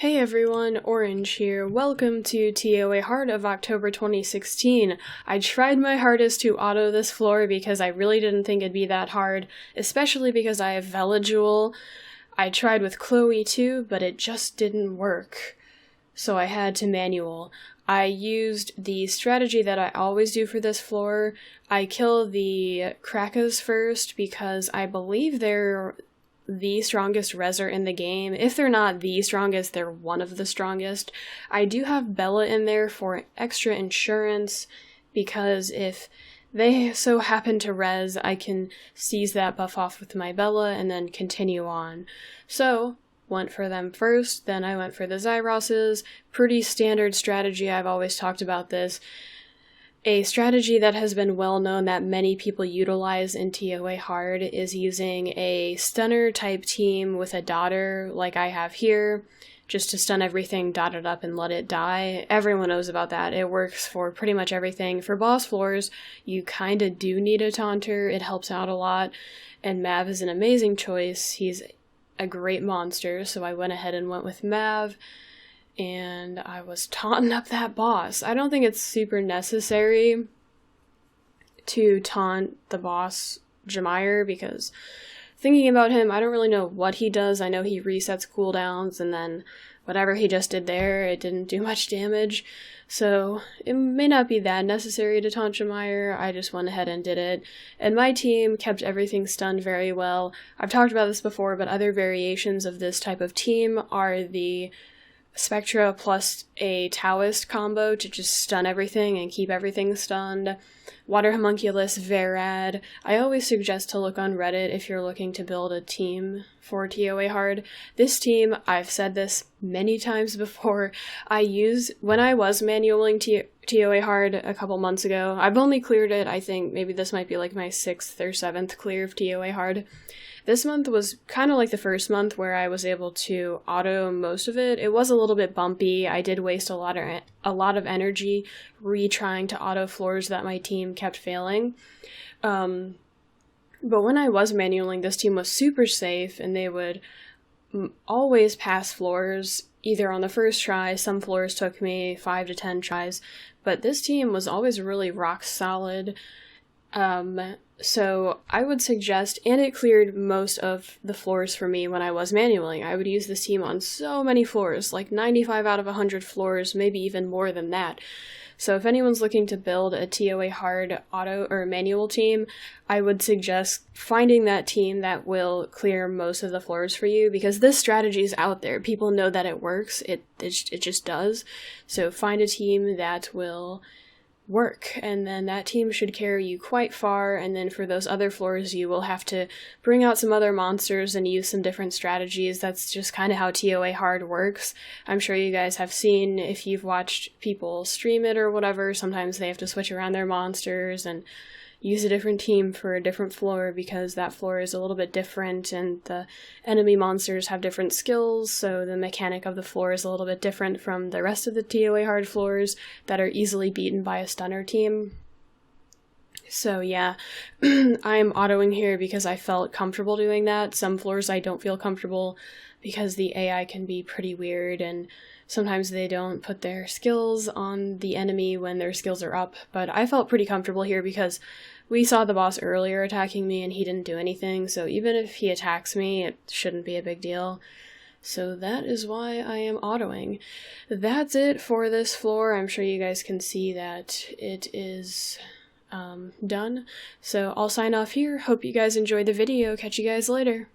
Hey everyone, Orange here. Welcome to TOA Heart of October 2016. I tried my hardest to auto this floor because I really didn't think it'd be that hard, especially because I have Veligul. I tried with Chloe too, but it just didn't work. So I had to manual. I used the strategy that I always do for this floor. I kill the Krakas first because I believe they're the strongest Reser in the game. If they're not the strongest, they're one of the strongest. I do have Bella in there for extra insurance, because if they so happen to res, I can seize that buff off with my Bella and then continue on. So, went for them first, then I went for the Zyroses. Pretty standard strategy, I've always talked about this. A strategy that has been well known that many people utilize in TOA Hard is using a stunner type team with a daughter like I have here, just to stun everything, dot it up, and let it die. Everyone knows about that. It works for pretty much everything. For boss floors, you kinda do need a taunter. It helps out a lot, and Mav is an amazing choice. He's a great monster, so I went ahead and went with Mav. And I was taunting up that boss. I don't think it's super necessary to taunt the boss Jamire, because thinking about him, I don't really know what he does. I know he resets cooldowns, and then whatever he just did there, it didn't do much damage. So it may not be that necessary to taunt Jamire. I just went ahead and did it. And my team kept everything stunned very well. I've talked about this before, but other variations of this type of team are the Spectra plus a Taoist combo to just stun everything and keep everything stunned. Water Homunculus, Verad. I always suggest to look on Reddit if you're looking to build a team for TOA Hard. This team, I've said this many times before, when I was manualing TOA Hard a couple months ago. I've only cleared it, I think maybe this might be like my 6th or 7th clear of TOA Hard. This month was kind of like the first month where I was able to auto most of it. It was a little bit bumpy. I did waste a lot of energy retrying to auto floors that my team kept failing. But when I was manualing, this team was super safe, and they would always pass floors either on the first try. Some floors took me 5 to 10 tries, but this team was always really rock solid. So I would suggest, and it cleared most of the floors for me when I was manualing. I would use this team on so many floors, like 95 out of 100 floors, maybe even more than that. So if anyone's looking to build a TOA Hard auto or manual team, I would suggest finding that team that will clear most of the floors for you, because this strategy is out there. People know that it works. It just does. So find a team that will work, and then that team should carry you quite far. And then for those other floors, you will have to bring out some other monsters and use some different strategies. That's just kind of how TOA Hard works. I'm sure you guys have seen, if you've watched people stream it or whatever, sometimes they have to switch around their monsters and use a different team for a different floor, because that floor is a little bit different and the enemy monsters have different skills, so the mechanic of the floor is a little bit different from the rest of the TOA Hard floors that are easily beaten by a stunner team. So yeah, I'm autoing here because I felt comfortable doing that. Some floors I don't feel comfortable because the AI can be pretty weird, and sometimes they don't put their skills on the enemy when their skills are up, but I felt pretty comfortable here because we saw the boss earlier attacking me and he didn't do anything, so even if he attacks me, it shouldn't be a big deal. So that is why I am autoing. That's it for this floor. I'm sure you guys can see that it is done. So I'll sign off here. Hope you guys enjoyed the video. Catch you guys later.